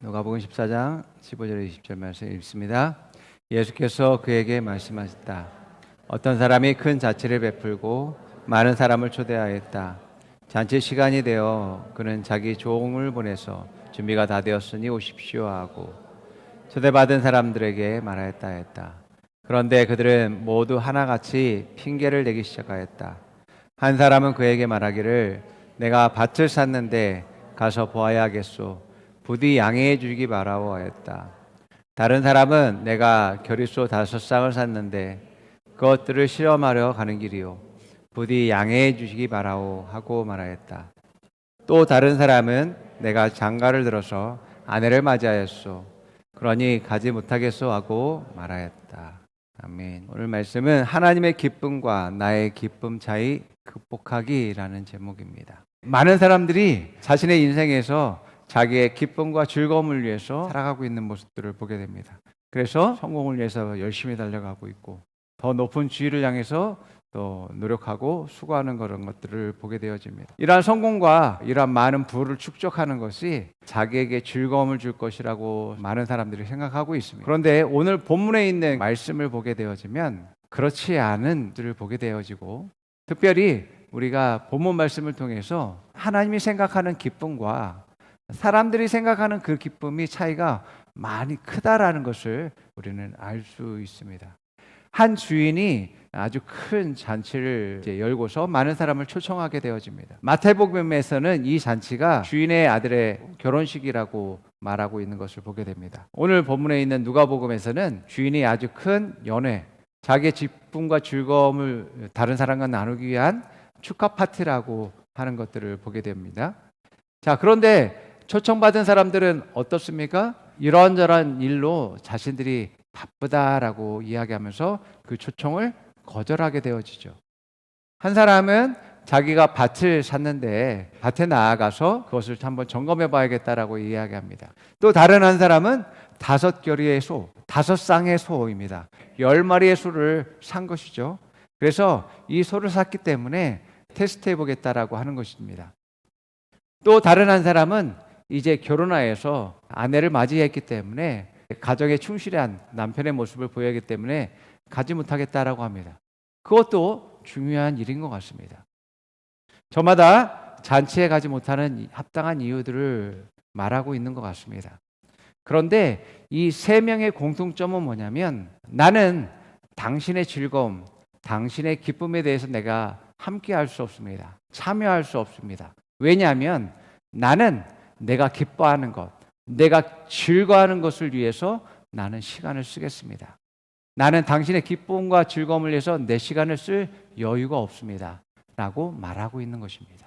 누가복음 14장 15절 20절 말씀 읽습니다. 예수께서 그에게 말씀하셨다. 어떤 사람이 큰 잔치를 베풀고 많은 사람을 초대하였다. 잔치 시간이 되어 그는 자기 종을 보내서 준비가 다 되었으니 오십시오 하고 초대받은 사람들에게 말하였다 했다. 그런데 그들은 모두 하나같이 핑계를 대기 시작하였다. 한 사람은 그에게 말하기를 내가 밭을 샀는데 가서 보아야 하겠소. 부디 양해해 주기 바라오 하였다. 다른 사람은 내가 겨릿소 5쌍을 샀는데 그것들을 실험하려 가는 길이요. 부디 양해해 주시기 바라오 하고 말하였다. 또 다른 사람은 내가 장가를 들어서 아내를 맞이하였소. 그러니 가지 못하겠소 하고 말하였다. 아멘. 오늘 말씀은 하나님의 기쁨과 나의 기쁨 차이 극복하기라는 제목입니다. 많은 사람들이 자신의 인생에서 자기의 기쁨과 즐거움을 위해서 살아가고 있는 모습들을 보게 됩니다. 그래서 성공을 위해서 열심히 달려가고 있고 더 높은 지위를 향해서 또 노력하고 수고하는 그런 것들을 보게 되어집니다. 이러한 성공과 이러한 많은 부를 축적하는 것이 자기에게 즐거움을 줄 것이라고 많은 사람들이 생각하고 있습니다. 그런데 오늘 본문에 있는 말씀을 보게 되어지면 그렇지 않은 들을 보게 되어지고 특별히 우리가 본문 말씀을 통해서 하나님이 생각하는 기쁨과 사람들이 생각하는 그 기쁨이 차이가 많이 크다라는 것을 우리는 알 수 있습니다. 한 주인이 아주 큰 잔치를 열고서 많은 사람을 초청하게 되어집니다. 마태복음에서는 이 잔치가 주인의 아들의 결혼식이라고 말하고 있는 것을 보게 됩니다. 오늘 본문에 있는 누가복음에서는 주인이 아주 큰 연회, 자기의 기쁨과 즐거움을 다른 사람과 나누기 위한 축하 파티라고 하는 것들을 보게 됩니다. 자, 그런데 초청받은 사람들은 어떻습니까? 이런저런 일로 자신들이 바쁘다라고 이야기하면서 그 초청을 거절하게 되어지죠. 한 사람은 자기가 밭을 샀는데 밭에 나아가서 그것을 한번 점검해 봐야겠다라고 이야기합니다. 또 다른 한 사람은 5겨리의 소, 5쌍의 소입니다. 10마리의 소를 산 것이죠. 그래서 이 소를 샀기 때문에 테스트해 보겠다라고 하는 것입니다. 또 다른 한 사람은 이제 결혼하여서 아내를 맞이했기 때문에 가정에 충실한 남편의 모습을 보여야 하기 때문에 가지 못하겠다라고 합니다. 그것도 중요한 일인 것 같습니다. 저마다 잔치에 가지 못하는 합당한 이유들을 말하고 있는 것 같습니다. 그런데 이 3명의 공통점은 뭐냐면 나는 당신의 즐거움, 당신의 기쁨에 대해서 내가 함께 할 수 없습니다. 참여할 수 없습니다. 왜냐하면 나는 내가 기뻐하는 것, 내가 즐거워하는 것을 위해서 나는 시간을 쓰겠습니다. 나는 당신의 기쁨과 즐거움을 위해서 내 시간을 쓸 여유가 없습니다. 라고 말하고 있는 것입니다.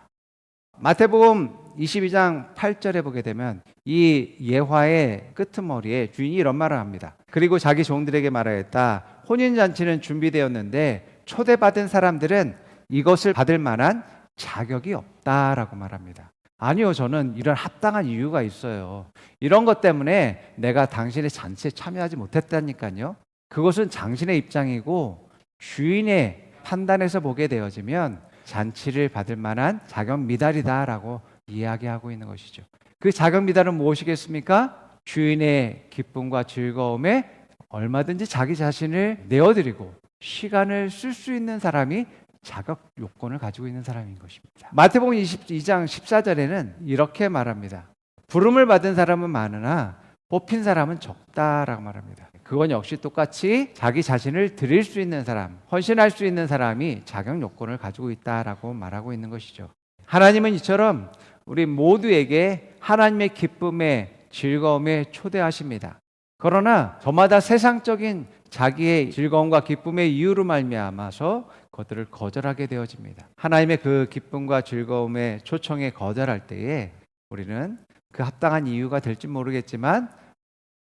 마태복음 22장 8절에 보게 되면 이 예화의 끄트머리에 주인이 이런 말을 합니다. 그리고 자기 종들에게 말하였다. 혼인잔치는 준비되었는데 초대받은 사람들은 이것을 받을 만한 자격이 없다라고 말합니다. 아니요, 저는 이런 합당한 이유가 있어요. 이런 것 때문에 내가 당신의 잔치에 참여하지 못했다니까요. 그것은 당신의 입장이고 주인의 판단에서 보게 되어지면 잔치를 받을 만한 자격 미달이다라고 이야기하고 있는 것이죠. 그 자격 미달은 무엇이겠습니까? 주인의 기쁨과 즐거움에 얼마든지 자기 자신을 내어드리고 시간을 쓸 수 있는 사람이 자격 요건을 가지고 있는 사람인 것입니다. 마태복음 22장 14절에는 이렇게 말합니다. 부름을 받은 사람은 많으나 뽑힌 사람은 적다라고 말합니다. 그건 역시 똑같이 자기 자신을 드릴 수 있는 사람, 헌신할 수 있는 사람이 자격 요건을 가지고 있다라고 말하고 있는 것이죠. 하나님은 이처럼 우리 모두에게 하나님의 기쁨에 즐거움에 초대하십니다. 그러나 저마다 세상적인 자기의 즐거움과 기쁨의 이유로 말미암아서 그것들을 거절하게 되어집니다. 하나님의 그 기쁨과 즐거움의 초청에 거절할 때에 우리는 그 합당한 이유가 될지 모르겠지만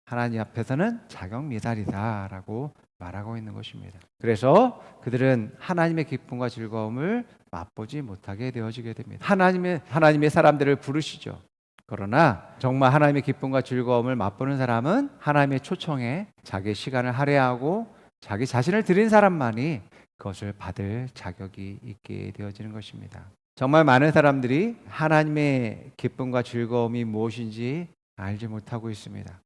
하나님 앞에서는 자격 미달이다라고 말하고 있는 것입니다. 그래서 그들은 하나님의 기쁨과 즐거움을 맛보지 못하게 되어지게 됩니다. 하나님의 사람들을 부르시죠. 그러나 정말 하나님의 기쁨과 즐거움을 맛보는 사람은 하나님의 초청에 자기 시간을 할애하고 자기 자신을 드린 사람만이 그것을 받을 자격이 있게 되어지는 것입니다. 정말 많은 사람들이 하나님의 기쁨과 즐거움이 무엇인지 알지 못하고 있습니다.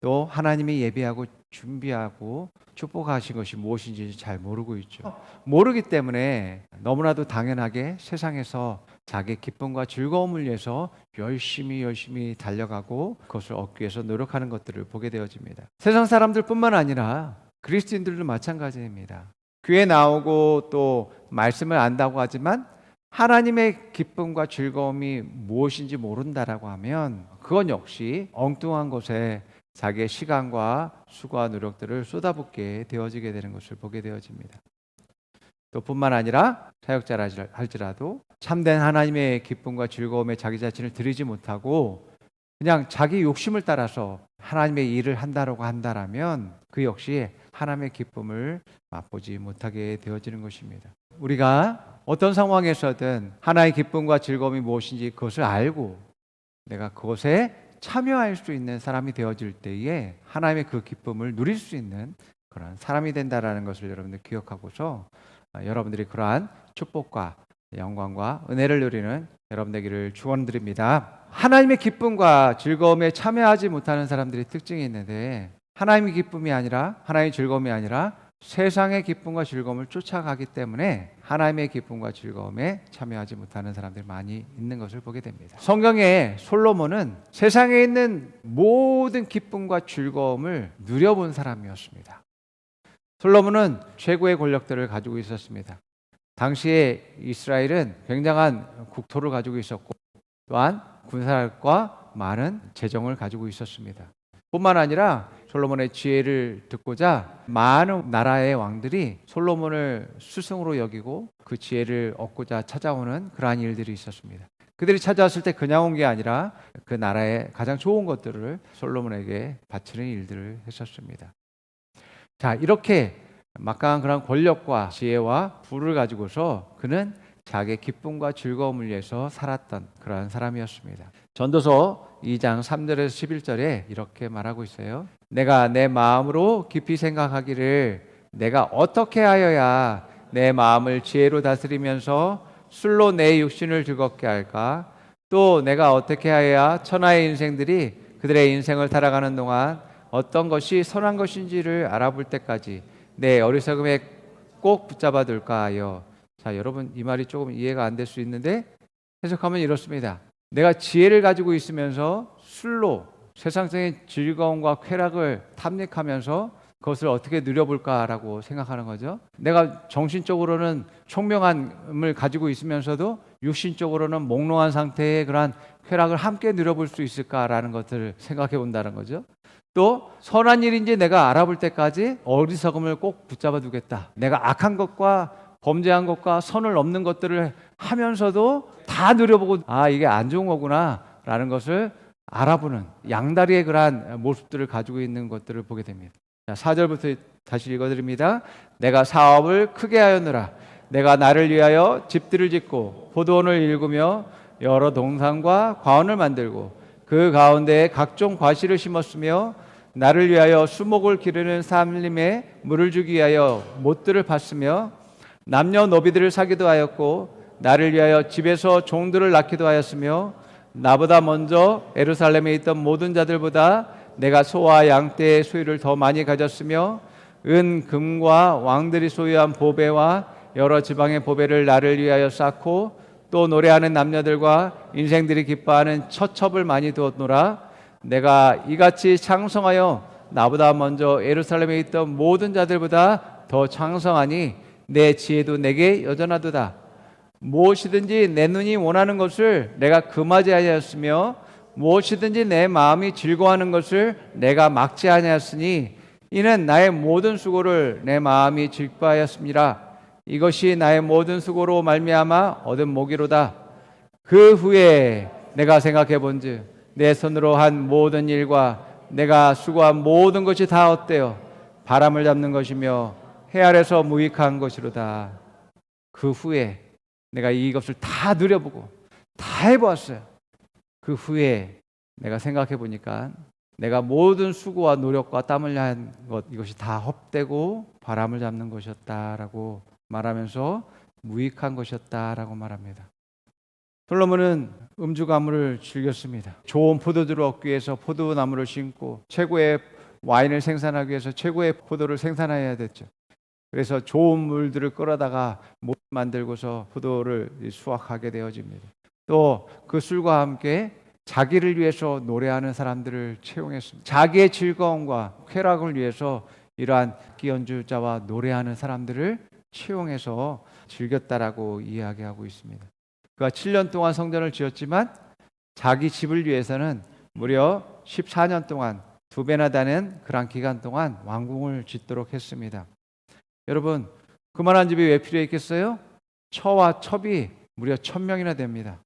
또 하나님이 예비하고 준비하고 축복하신 것이 무엇인지 잘 모르고 있죠. 모르기 때문에 너무나도 당연하게 세상에서 자기 기쁨과 즐거움을 위해서 열심히 달려가고 그것을 얻기 위해서 노력하는 것들을 보게 되어집니다. 세상 사람들뿐만 아니라 그리스도인들도 마찬가지입니다. 교회 나오고 또 말씀을 안다고 하지만 하나님의 기쁨과 즐거움이 무엇인지 모른다라고 하면 그건 역시 엉뚱한 것에 자기의 시간과 수고와 노력들을 쏟아붓게 되어지게 되는 것을 보게 되어집니다. 또 뿐만 아니라 사역자라 할지라도 참된 하나님의 기쁨과 즐거움에 자기 자신을 드리지 못하고 그냥 자기 욕심을 따라서 하나님의 일을 한다라고 한다라면 그 역시 하나님의 기쁨을 맛보지 못하게 되어지는 것입니다. 우리가 어떤 상황에서든 하나의 기쁨과 즐거움이 무엇인지 그것을 알고 내가 그것에 참여할 수 있는 사람이 되어질 때에 하나님의 그 기쁨을 누릴 수 있는 그런 사람이 된다라는 것을 여러분들 기억하고서 여러분들이 그러한 축복과 영광과 은혜를 누리는 여러분 되기를 축원드립니다. 하나님의 기쁨과 즐거움에 참여하지 못하는 사람들의 특징이 있는데 하나님의 기쁨이 아니라 하나님의 즐거움이 아니라 세상의 기쁨과 즐거움을 쫓아가기 때문에 하나님의 기쁨과 즐거움에 참여하지 못하는 사람들이 많이 있는 것을 보게 됩니다. 성경에 솔로몬은 세상에 있는 모든 기쁨과 즐거움을 누려본 사람이었습니다. 솔로몬은 최고의 권력들을 가지고 있었습니다. 당시에 이스라엘은 굉장한 국토를 가지고 있었고 또한 군사력과 많은 재정을 가지고 있었습니다. 뿐만 아니라 솔로몬의 지혜를 듣고자 많은 나라의 왕들이 솔로몬을 스승으로 여기고 그 지혜를 얻고자 찾아오는 그러한 일들이 있었습니다. 그들이 찾아왔을 때 그냥 온 게 아니라 그 나라의 가장 좋은 것들을 솔로몬에게 바치는 일들을 했었습니다. 자, 이렇게 막강한 그런 권력과 지혜와 부를 가지고서 그는 자기의 기쁨과 즐거움을 위해서 살았던 그러한 사람이었습니다. 전도서 2장 3절에서 11절에 이렇게 말하고 있어요. 내가 내 마음으로 깊이 생각하기를 내가 어떻게 하여야 내 마음을 지혜로 다스리면서 술로 내 육신을 즐겁게 할까? 또 내가 어떻게 하여야 천하의 인생들이 그들의 인생을 살아가는 동안 어떤 것이 선한 것인지를 알아볼 때까지 내 어리석음에 꼭 붙잡아 둘까 하여. 자, 여러분 이 말이 조금 이해가 안 될 수 있는데 해석하면 이렇습니다. 내가 지혜를 가지고 있으면서 술로 세상적인 즐거움과 쾌락을 탐닉하면서 그것을 어떻게 누려볼까라고 생각하는 거죠. 내가 정신적으로는 총명함을 가지고 있으면서도 육신적으로는 몽롱한 상태의 그러한 쾌락을 함께 누려볼 수 있을까라는 것을 생각해 본다는 거죠. 또 선한 일인지 내가 알아볼 때까지 어리석음을 꼭 붙잡아 두겠다. 내가 악한 것과 범죄한 것과 선을 넘는 것들을 하면서도 다 누려보고 이게 안 좋은 거구나 라는 것을 알아보는 양다리의 그러한 모습들을 가지고 있는 것들을 보게 됩니다. 자, 4절부터 다시 읽어드립니다. 내가 사업을 크게 하였느라 내가 나를 위하여 집들을 짓고 포도원을 일구며 여러 동산과 과원을 만들고 그 가운데에 각종 과실을 심었으며 나를 위하여 수목을 기르는 산림에 물을 주기 위하여 못들을 팠으며 남녀노비들을 사기도 하였고 나를 위하여 집에서 종들을 낳기도 하였으며 나보다 먼저 예루살렘에 있던 모든 자들보다 내가 소와 양떼의 소유를 더 많이 가졌으며 은, 금과 왕들이 소유한 보배와 여러 지방의 보배를 나를 위하여 쌓고 또 노래하는 남녀들과 인생들이 기뻐하는 처첩을 많이 두었노라. 내가 이같이 창성하여 나보다 먼저 예루살렘에 있던 모든 자들보다 더 창성하니 내 지혜도 내게 여전하도다. 무엇이든지 내 눈이 원하는 것을 내가 금하지 아니하였으며 무엇이든지 내 마음이 즐거워하는 것을 내가 막지 아니하였으니 이는 나의 모든 수고를 내 마음이 기뻐하였습니다. 이것이 나의 모든 수고로 말미암아 얻은 목이로다. 그 후에 내가 생각해 본즉 내 손으로 한 모든 일과 내가 수고한 모든 것이 다 헛되어 바람을 잡는 것이며 해 아래서 무익한 것이로다. 그 후에 내가 이것을 다 누려보고 다 해보았어요. 그 후에 내가 생각해 보니까 내가 모든 수고와 노력과 땀을 한 것 이것이 다 헛되고 바람을 잡는 것이었다라고 말하면서 무익한 것이었다라고 말합니다. 솔로몬은 음주 가물을 즐겼습니다. 좋은 포도주를 얻기 위해서 포도나무를 심고 최고의 와인을 생산하기 위해서 최고의 포도를 생산해야 됐죠. 그래서 좋은 물들을 끌어다가 못 만들고서 포도를 수확하게 되어집니다. 또 그 술과 함께 자기를 위해서 노래하는 사람들을 채용했습니다. 자기의 즐거움과 쾌락을 위해서 이러한 기연주자와 노래하는 사람들을 채용해서 즐겼다라고 이야기하고 있습니다. 그가 7년 동안 성전을 지었지만 자기 집을 위해서는 무려 14년 동안 2배나 되는 그런 기간 동안 왕궁을 짓도록 했습니다. 여러분, 그만한 집이 왜 필요했겠어요? 처와 첩이 무려 1000명이나 됩니다.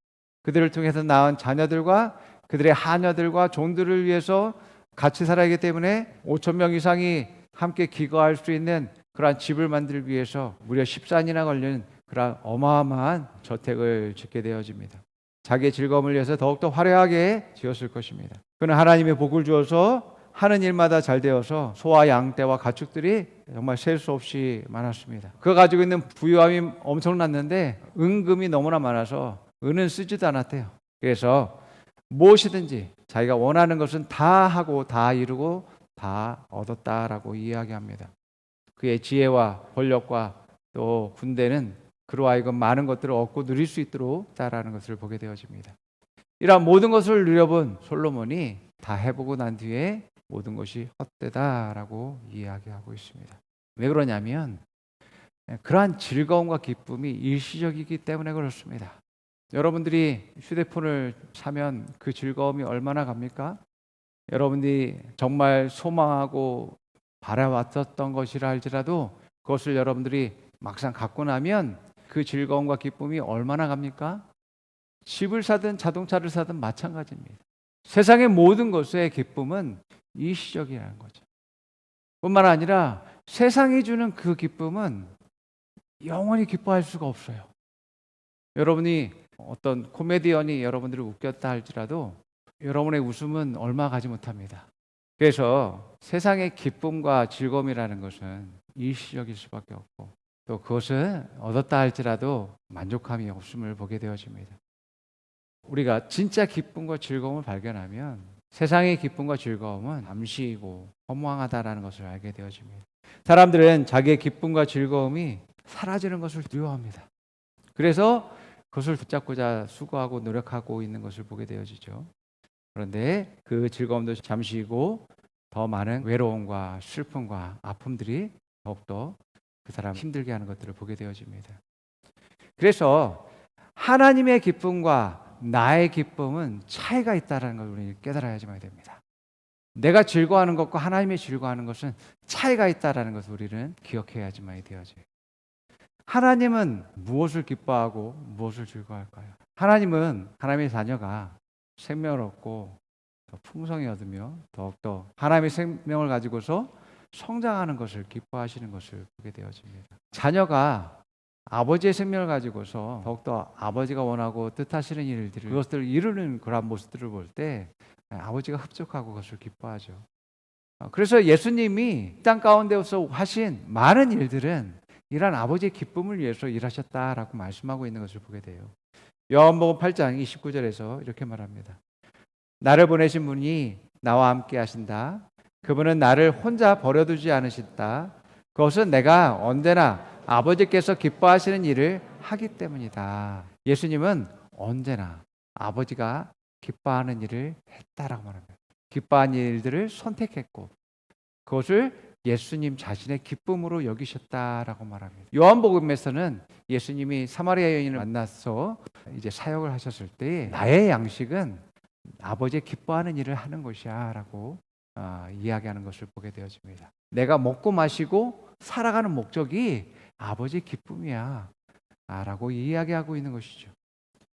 그들을 통해서 낳은 자녀들과 그들의 하녀들과 종들을 위해서 같이 살아야 하기 때문에 5000명 이상이 함께 기거할 수 있는 그러한 집을 만들기 위해서 무려 14년이나 걸리는 그러한 어마어마한 저택을 짓게 되어집니다. 자기의 즐거움을 위해서 더욱더 화려하게 지었을 것입니다. 그는 하나님의 복을 주어서 하는 일마다 잘 되어서 소와 양떼와 가축들이 정말 셀 수 없이 많았습니다. 그가 가지고 있는 부유함이 엄청났는데 은금이 너무나 많아서 은은 쓰지도 않았대요. 그래서 무엇이든지 자기가 원하는 것은 다 하고 다 이루고 다 얻었다라고 이야기합니다. 그의 지혜와 권력과 또 군대는 그로 하여금 많은 것들을 얻고 누릴 수 있도록 했다라는 것을 보게 되어집니다. 이러한 모든 것을 누려본 솔로몬이 다 해보고 난 뒤에 모든 것이 헛되다라고 이야기하고 있습니다. 왜 그러냐면 그러한 즐거움과 기쁨이 일시적이기 때문에 그렇습니다. 여러분들이 휴대폰을 사면 그 즐거움이 얼마나 갑니까? 여러분들이 정말 소망하고 바라왔었던 것이라 할지라도 그것을 여러분들이 막상 갖고 나면 그 즐거움과 기쁨이 얼마나 갑니까? 집을 사든 자동차를 사든 마찬가지입니다. 세상의 모든 것의 기쁨은 일시적이라는 거죠. 뿐만 아니라 세상이 주는 그 기쁨은 영원히 기뻐할 수가 없어요. 여러분이 어떤 코미디언이 여러분들을 웃겼다 할지라도 여러분의 웃음은 얼마 가지 못합니다. 그래서 세상의 기쁨과 즐거움이라는 것은 일시적일 수밖에 없고 또 그것을 얻었다 할지라도 만족함이 없음을 보게 되어집니다. 우리가 진짜 기쁨과 즐거움을 발견하면 세상의 기쁨과 즐거움은 잠시이고 허무하다라는 것을 알게 되어집니다. 사람들은 자기의 기쁨과 즐거움이 사라지는 것을 두려워합니다. 그래서 그것을 붙잡고자 수고하고 노력하고 있는 것을 보게 되어지죠. 그런데 그 즐거움도 잠시이고 더 많은 외로움과 슬픔과 아픔들이 더욱더 그 사람을 힘들게 하는 것들을 보게 되어집니다. 그래서 하나님의 기쁨과 나의 기쁨은 차이가 있다는 걸 우리는 깨달아야지만 됩니다. 내가 즐거워하는 것과 하나님이 즐거워하는 것은 차이가 있다는 것을 우리는 기억해야지만 되어져요. 하나님은 무엇을 기뻐하고 무엇을 즐거워할까요? 하나님은 하나님의 자녀가 생명을 얻고 더 풍성히 얻으며 더욱더 하나님의 생명을 가지고서 성장하는 것을 기뻐하시는 것을 보게 되어집니다. 자녀가 아버지의 생명을 가지고서 더욱더 아버지가 원하고 뜻하시는 일들을 그것들을 이루는 그런 모습들을 볼 때 아버지가 흡족하고 그것을 기뻐하죠. 그래서 예수님이 땅 가운데서 하신 많은 일들은 이러한 아버지의 기쁨을 위해서 일하셨다라고 말씀하고 있는 것을 보게 돼요. 요한복음 8장 29절에서 이렇게 말합니다. 나를 보내신 분이 나와 함께 하신다. 그분은 나를 혼자 버려두지 않으신다. 그것은 내가 언제나 아버지께서 기뻐하시는 일을 하기 때문이다. 예수님은 언제나 아버지가 기뻐하는 일을 했다라고 말합니다. 기뻐하는 일들을 선택했고 그것을 예수님 자신의 기쁨으로 여기셨다라고 말합니다. 요한복음에서는 예수님이 사마리아 여인을 만나서 이제 사역을 하셨을 때 나의 양식은 아버지의 기뻐하는 일을 하는 것이야라고 이야기하는 것을 보게 되어집니다. 내가 먹고 마시고 살아가는 목적이 아버지의 기쁨이야 라고 이야기하고 있는 것이죠.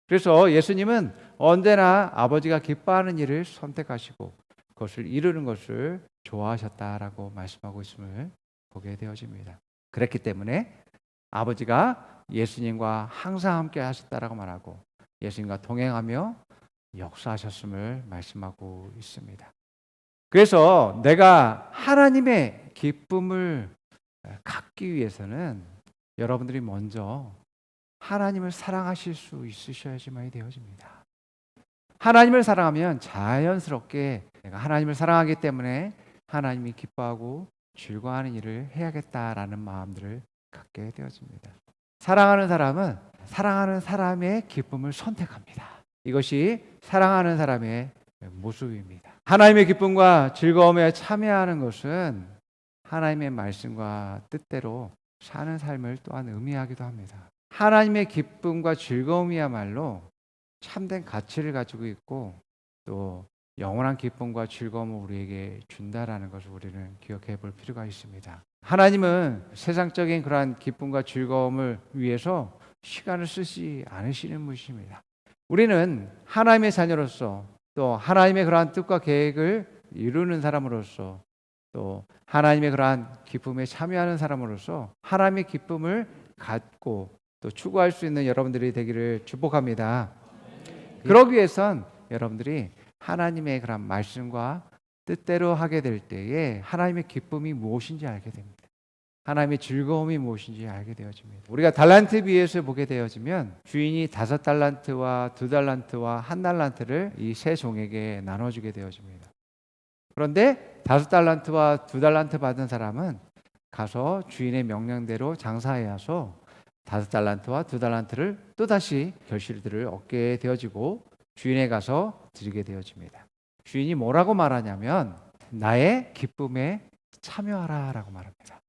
그래서 예수님은 언제나 아버지가 기뻐하는 일을 선택하시고 그것을 이루는 것을 좋아하셨다라고 말씀하고 있음을 보게 되어집니다. 그렇기 때문에 아버지가 예수님과 항상 함께 하셨다라고 말하고 예수님과 동행하며 역사하셨음을 말씀하고 있습니다. 그래서 내가 하나님의 기쁨을 갖기 위해서는 여러분들이 먼저 하나님을 사랑하실 수 있으셔야지만이 되어집니다. 하나님을 사랑하면 자연스럽게 내가 하나님을 사랑하기 때문에 하나님이 기뻐하고 즐거워하는 일을 해야겠다라는 마음들을 갖게 되어집니다. 사랑하는 사람은 사랑하는 사람의 기쁨을 선택합니다. 이것이 사랑하는 사람의 모습입니다. 하나님의 기쁨과 즐거움에 참여하는 것은 하나님의 말씀과 뜻대로 사는 삶을 또한 의미하기도 합니다. 하나님의 기쁨과 즐거움이야말로 참된 가치를 가지고 있고 또 영원한 기쁨과 즐거움을 우리에게 준다라는 것을 우리는 기억해 볼 필요가 있습니다. 하나님은 세상적인 그러한 기쁨과 즐거움을 위해서 시간을 쓰지 않으시는 분이십니다. 우리는 하나님의 자녀로서 또 하나님의 그러한 뜻과 계획을 이루는 사람으로서 또 하나님의 그러한 기쁨에 참여하는 사람으로서 하나님의 기쁨을 갖고 또 추구할 수 있는 여러분들이 되기를 축복합니다. 그러기 위해선 여러분들이 하나님의 그런 말씀과 뜻대로 하게 될 때에 하나님의 기쁨이 무엇인지 알게 됩니다. 하나님의 즐거움이 무엇인지 알게 되어집니다. 우리가 달란트 비유에서 보게 되어지면 주인이 5달란트와 2달란트와 1달란트를 이 세 종에게 나눠주게 되어집니다. 그런데 5달란트와 2달란트 받은 사람은 가서 주인의 명령대로 장사해야서 5달란트와 2달란트를 또다시 결실들을 얻게 되어지고 주인에 가서 드리게 되어집니다. 주인이 뭐라고 말하냐면 나의 기쁨에 참여하라 라고 말합니다.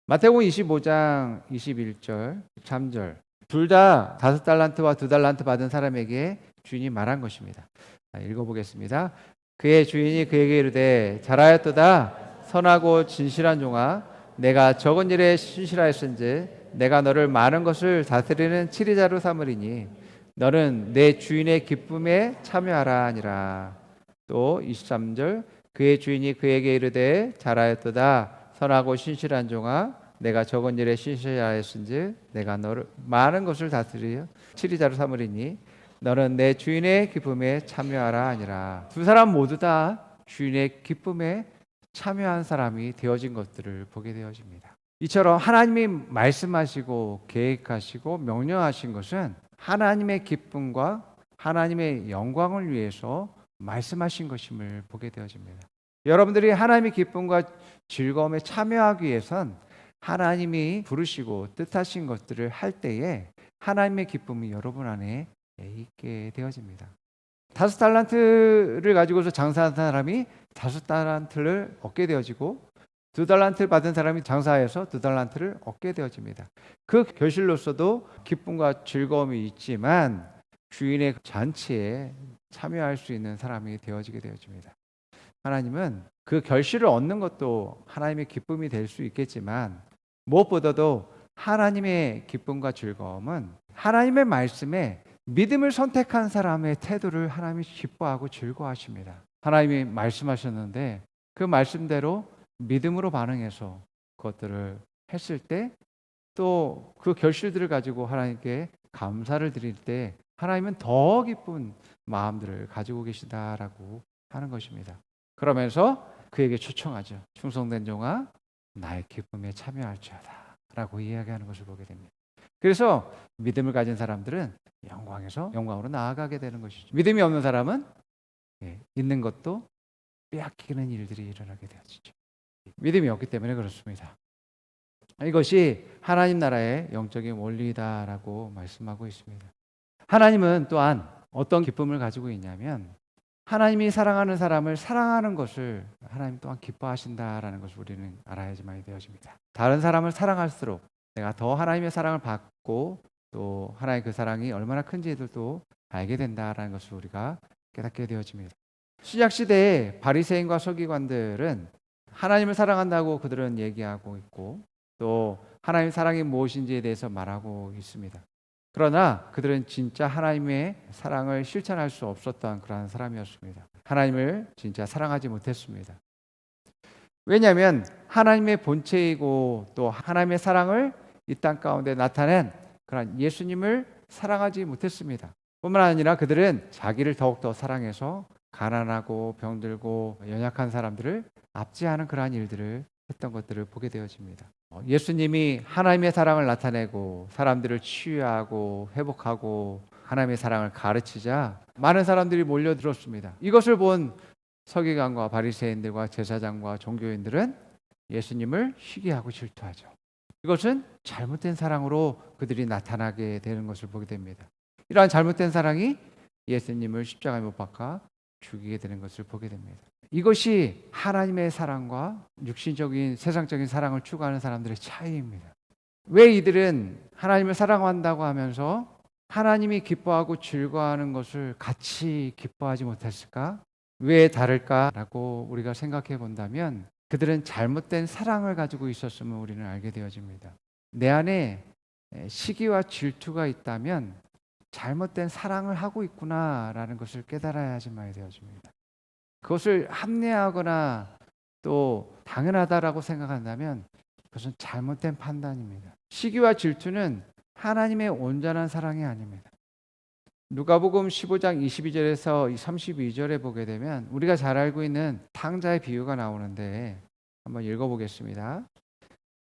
마태복음 25장 21절 13절 둘 다 5달란트와 2달란트 받은 사람에게 주인이 말한 것입니다. 읽어보겠습니다. 그의 주인이 그에게 이르되 잘하였도다 선하고 진실한 종아 내가 적은 일에 신실하였은즉 내가 너를 많은 것을 다스리는 치리자로 삼으리니 너는 내 주인의 기쁨에 참여하라 하니라. 또 23절 그의 주인이 그에게 이르되 잘하였도다 선하고 신실한 종아 내가 적은 일에 신실하였은즉 내가 너를 많은 것을 다스리어 치리자로 삼으리니 너는 내 주인의 기쁨에 참여하라 하니라. 두 사람 모두 다 주인의 기쁨에 참여한 사람이 되어진 것들을 보게 되어집니다. 이처럼 하나님이 말씀하시고 계획하시고 명령하신 것은 하나님의 기쁨과 하나님의 영광을 위해서 말씀하신 것임을 보게 되어집니다. 여러분들이 하나님의 기쁨과 즐거움에 참여하기 위해선 하나님이 부르시고 뜻하신 것들을 할 때에 하나님의 기쁨이 여러분 안에 있게 되어집니다. 5달란트를 가지고서 장사한 사람이 5달란트를 얻게 되어지고 2달란트를 받은 사람이 장사해서 2달란트를 얻게 되어집니다. 그 결실로서도 기쁨과 즐거움이 있지만 주인의 잔치에 참여할 수 있는 사람이 되어지게 되어집니다. 하나님은 그 결실을 얻는 것도 하나님의 기쁨이 될 수 있겠지만 무엇보다도 하나님의 기쁨과 즐거움은 하나님의 말씀에 믿음을 선택한 사람의 태도를 하나님이 기뻐하고 즐거워하십니다. 하나님이 말씀하셨는데 그 말씀대로 믿음으로 반응해서 그것들을 했을 때 또 그 결실들을 가지고 하나님께 감사를 드릴 때 하나님은 더 기쁜 마음들을 가지고 계시다라고 하는 것입니다. 그러면서 그에게 초청하죠. 충성된 종아 나의 기쁨에 참여할지어다 라고 이야기하는 것을 보게 됩니다. 그래서 믿음을 가진 사람들은 영광에서 영광으로 나아가게 되는 것이죠. 믿음이 없는 사람은 있는 것도 빼앗기는 일들이 일어나게 되어지죠. 믿음이 없기 때문에 그렇습니다. 이것이 하나님 나라의 영적인 원리다라고 말씀하고 있습니다. 하나님은 또한 어떤 기쁨을 가지고 있냐면 하나님이 사랑하는 사람을 사랑하는 것을 하나님 또한 기뻐하신다라는 것을 우리는 알아야지만 되어집니다. 다른 사람을 사랑할수록 내가 더 하나님의 사랑을 받고 또 하나님의 그 사랑이 얼마나 큰지도 알게 된다라는 것을 우리가 깨닫게 되어집니다. 신약 시대의 바리새인과 서기관들은 하나님을 사랑한다고 그들은 얘기하고 있고 또 하나님의 사랑이 무엇인지에 대해서 말하고 있습니다. 그러나 그들은 진짜 하나님의 사랑을 실천할 수 없었던 그런 사람이었습니다. 하나님을 진짜 사랑하지 못했습니다. 왜냐하면 하나님의 본체이고 또 하나님의 사랑을 이 땅 가운데 나타낸 그런 예수님을 사랑하지 못했습니다. 뿐만 아니라 그들은 자기를 더욱더 사랑해서 가난하고 병들고 연약한 사람들을 압제하는 그러한 일들을 했던 것들을 보게 되어집니다. 예수님이 하나님의 사랑을 나타내고 사람들을 치유하고 회복하고 하나님의 사랑을 가르치자 많은 사람들이 몰려들었습니다. 이것을 본 서기관과 바리새인들과 제사장과 종교인들은 예수님을 시기하고 질투하죠. 이것은 잘못된 사랑으로 그들이 나타나게 되는 것을 보게 됩니다. 이러한 잘못된 사랑이 예수님을 십자가에 못 박아 죽이게 되는 것을 보게 됩니다. 이것이 하나님의 사랑과 육신적인 세상적인 사랑을 추구하는 사람들의 차이입니다. 왜 이들은 하나님을 사랑한다고 하면서 하나님이 기뻐하고 즐거워하는 것을 같이 기뻐하지 못했을까? 왜 다를까라고 우리가 생각해 본다면 그들은 잘못된 사랑을 가지고 있었음을 우리는 알게 되어집니다. 내 안에 시기와 질투가 있다면 잘못된 사랑을 하고 있구나라는 것을 깨달아야지만 되어집니다. 그것을 합리화하거나 또 당연하다라고 생각한다면 그것은 잘못된 판단입니다. 시기와 질투는 하나님의 온전한 사랑이 아닙니다. 누가복음 15장 22절에서 32절에 보게 되면 우리가 잘 알고 있는 탕자의 비유가 나오는데 한번 읽어보겠습니다.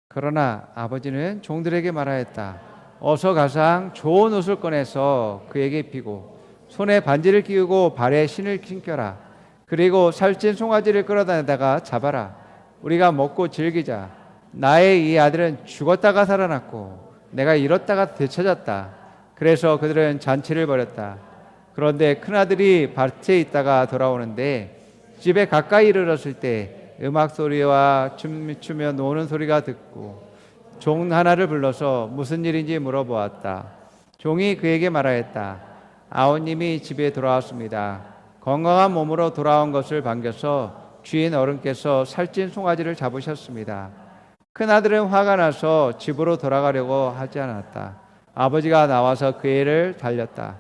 그러나 아버지는 종들에게 말하였다. 어서 가상 좋은 옷을 꺼내서 그에게 입히고 손에 반지를 끼우고 발에 신을 신겨라. 그리고 살찐 송아지를 끌어다니다가 잡아라. 우리가 먹고 즐기자. 나의 이 아들은 죽었다가 살아났고 내가 잃었다가 되찾았다. 그래서 그들은 잔치를 벌였다. 그런데 큰아들이 밭에 있다가 돌아오는데 집에 가까이 이르렀을 때 음악 소리와 춤 추며 노는 소리가 듣고 종 하나를 불러서 무슨 일인지 물어보았다. 종이 그에게 말하였다. 아우님이 집에 돌아왔습니다. 건강한 몸으로 돌아온 것을 반겨서 주인 어른께서 살찐 송아지를 잡으셨습니다. 큰아들은 화가 나서 집으로 돌아가려고 하지 않았다. 아버지가 나와서 그 애를 달렸다.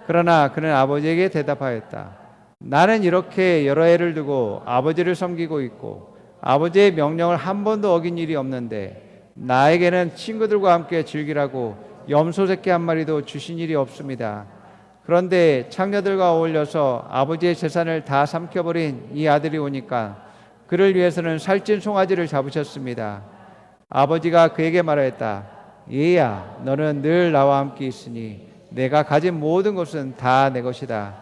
그러나 그는 아버지에게 대답하였다. 나는 이렇게 여러 애를 두고 아버지를 섬기고 있고 아버지의 명령을 한 번도 어긴 일이 없는데 나에게는 친구들과 함께 즐기라고 염소 새끼 한 마리도 주신 일이 없습니다. 그런데 창녀들과 어울려서 아버지의 재산을 다 삼켜버린 이 아들이 오니까 그를 위해서는 살찐 송아지를 잡으셨습니다. 아버지가 그에게 말하였다. 얘야, 너는 늘 나와 함께 있으니 내가 가진 모든 것은 다 내 것이다.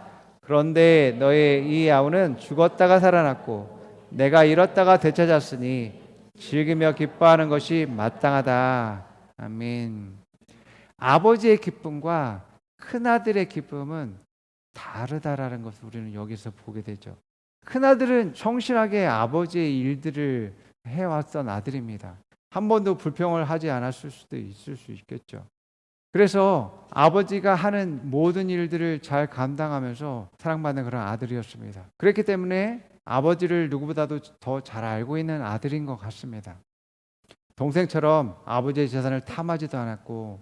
그런데 너의 이 아우는 죽었다가 살아났고 내가 잃었다가 되찾았으니 즐기며 기뻐하는 것이 마땅하다. 아멘. 아버지의 기쁨과 큰아들의 기쁨은 다르다라는 것을 우리는 여기서 보게 되죠. 큰아들은 성실하게 아버지의 일들을 해왔던 아들입니다. 한 번도 불평을 하지 않았을 수도 있을 수 있겠죠. 그래서 아버지가 하는 모든 일들을 잘 감당하면서 사랑받는 그런 아들이었습니다. 그렇기 때문에 아버지를 누구보다도 더 잘 알고 있는 아들인 것 같습니다. 동생처럼 아버지의 재산을 탐하지도 않았고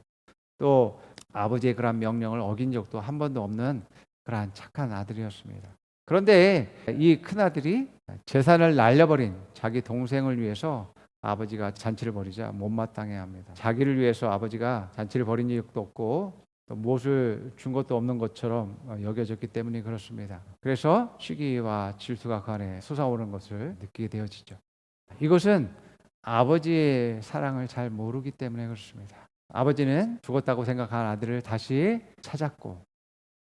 또 아버지의 그런 명령을 어긴 적도 한 번도 없는 그러한 착한 아들이었습니다. 그런데 이 큰아들이 재산을 날려버린 자기 동생을 위해서 아버지가 잔치를 벌이자 못마땅해 합니다. 자기를 위해서 아버지가 잔치를 벌인 적도 없고 또 무엇을 준 것도 없는 것처럼 여겨졌기 때문에 그렇습니다. 그래서 시기와 질투가 그 안에 솟아오르는 것을 느끼게 되어지죠. 이것은 아버지의 사랑을 잘 모르기 때문에 그렇습니다. 아버지는 죽었다고 생각한 아들을 다시 찾았고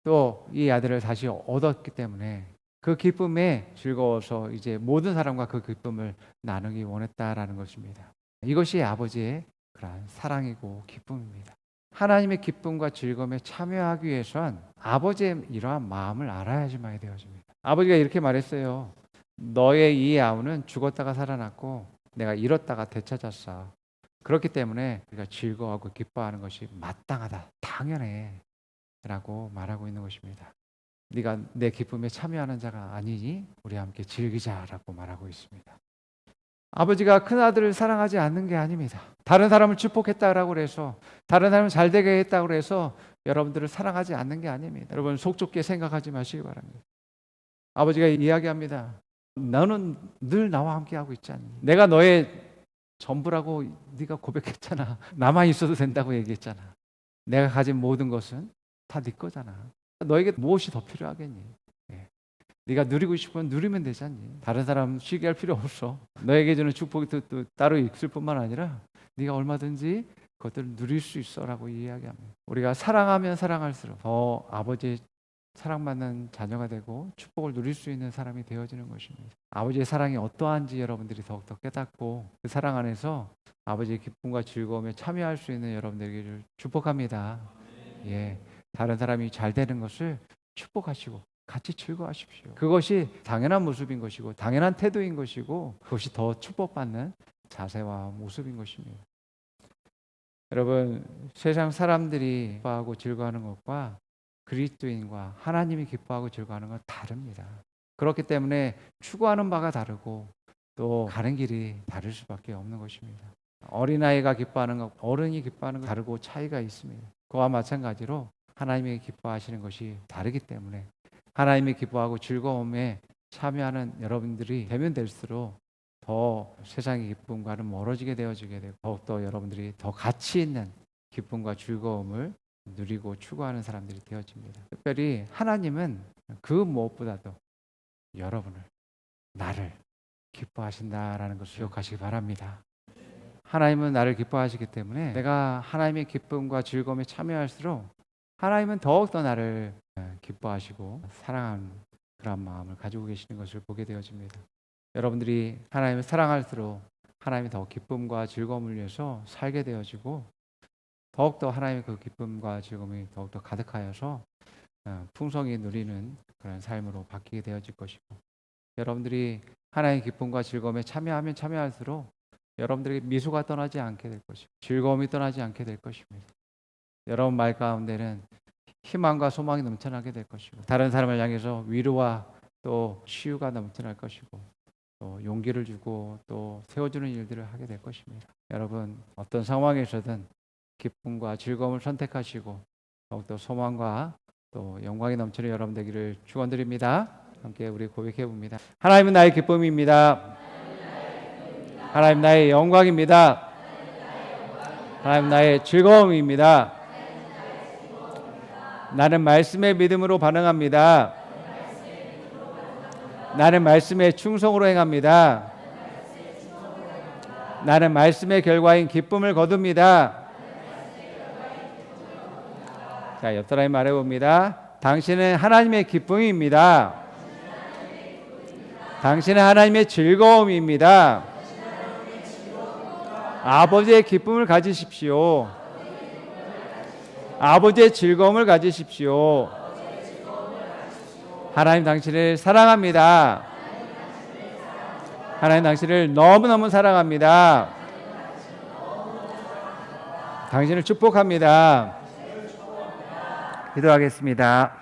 또 이 아들을 다시 얻었기 때문에 그 기쁨에 즐거워서 이제 모든 사람과 그 기쁨을 나누기 원했다라는 것입니다. 이것이 아버지의 그런 사랑이고 기쁨입니다. 하나님의 기쁨과 즐거움에 참여하기 위해선 아버지의 이러한 마음을 알아야지만 되어집니다. 아버지가 이렇게 말했어요. 너의 이 아우는 죽었다가 살아났고 내가 잃었다가 되찾았어. 그렇기 때문에 우리가 즐거워하고 기뻐하는 것이 마땅하다. 당연해. 라고 말하고 있는 것입니다. 네가 내 기쁨에 참여하는 자가 아니니 우리 함께 즐기자라고 말하고 있습니다. 아버지가 큰아들을 사랑하지 않는 게 아닙니다. 다른 사람을 축복했다라고 해서 다른 사람을 잘되게 했다고 해서 여러분들을 사랑하지 않는 게 아닙니다. 여러분 속 좁게 생각하지 마시기 바랍니다. 아버지가 이야기합니다. 너는 늘 나와 함께하고 있지 않니? 내가 너의 전부라고 네가 고백했잖아. 나만 있어도 된다고 얘기했잖아. 내가 가진 모든 것은 다 네 거잖아. 너에게 무엇이 더 필요하겠니? 네가 누리고 싶으면 누리면 되지 않니? 다른 사람 쉬게 할 필요 없어. 너에게 주는 축복이 또 따로 있을 뿐만 아니라 네가 얼마든지 그것들을 누릴 수 있어라고 이야기합니다. 우리가 사랑하면 사랑할수록 더 아버지의 사랑받는 자녀가 되고 축복을 누릴 수 있는 사람이 되어지는 것입니다. 아버지의 사랑이 어떠한지 여러분들이 더욱더 깨닫고 그 사랑 안에서 아버지의 기쁨과 즐거움에 참여할 수 있는 여러분들에게 축복합니다. 예, 다른 사람이 잘 되는 것을 축복하시고 같이 즐거워하십시오. 그것이 당연한 모습인 것이고 당연한 태도인 것이고 그것이 더 축복받는 자세와 모습인 것입니다. 여러분, 세상 사람들이 기뻐하고 즐거워하는 것과 그리스도인과 하나님이 기뻐하고 즐거워하는 건 다릅니다. 그렇기 때문에 추구하는 바가 다르고 또 가는 길이 다를 수밖에 없는 것입니다. 어린아이가 기뻐하는 것, 어른이 기뻐하는 것 다르고 차이가 있습니다. 그와 마찬가지로 하나님이 기뻐하시는 것이 다르기 때문에 하나님이 기뻐하고 즐거움에 참여하는 여러분들이 되면 될수록 더 세상의 기쁨과는 멀어지게 되어지게 되고 더욱더 여러분들이 더 가치 있는 기쁨과 즐거움을 누리고 추구하는 사람들이 되어집니다. 특별히 하나님은 그 무엇보다도 여러분을, 나를 기뻐하신다라는 것을 기억하시기 바랍니다. 하나님은 나를 기뻐하시기 때문에 내가 하나님의 기쁨과 즐거움에 참여할수록 하나님은 더욱더 나를 기뻐하시고 사랑하는 그런 마음을 가지고 계시는 것을 보게 되어집니다. 여러분들이 하나님을 사랑할수록 하나님이 더 기쁨과 즐거움을 위해서 살게 되어지고 더욱더 하나님의 그 기쁨과 즐거움이 더욱더 가득하여서 풍성히 누리는 그런 삶으로 바뀌게 되어질 것이고 여러분들이 하나님의 기쁨과 즐거움에 참여하면 참여할수록 여러분들의 미소가 떠나지 않게 될 것이고 즐거움이 떠나지 않게 될 것입니다. 여러분 말 가운데는 희망과 소망이 넘쳐나게 될 것이고 다른 사람을 향해서 위로와 또 치유가 넘쳐날 것이고 또 용기를 주고 또 세워주는 일들을 하게 될 것입니다. 여러분 어떤 상황에서든 기쁨과 즐거움을 선택하시고 더욱더 소망과 또 영광이 넘치는 여러분 되기를 축원드립니다. 함께 우리 고백해 봅니다. 하나님은 나의 기쁨입니다. 하나님 나의 영광입니다. 하나님 나의 즐거움입니다. 나는 말씀의 믿음으로 반응합니다. 나는 말씀의 충성으로 행합니다. 나는 말씀의 결과인 기쁨을 거둡니다. 자, 옆 사람이 말해봅니다. 당신은 하나님의 기쁨입니다. 당신은 하나님의 즐거움입니다. 아버지의 기쁨을 가지십시오. 아버지의 즐거움을 가지십시오. 하나님 당신을 사랑합니다. 하나님 당신을 너무너무 사랑합니다. 당신을 축복합니다. 기도하겠습니다.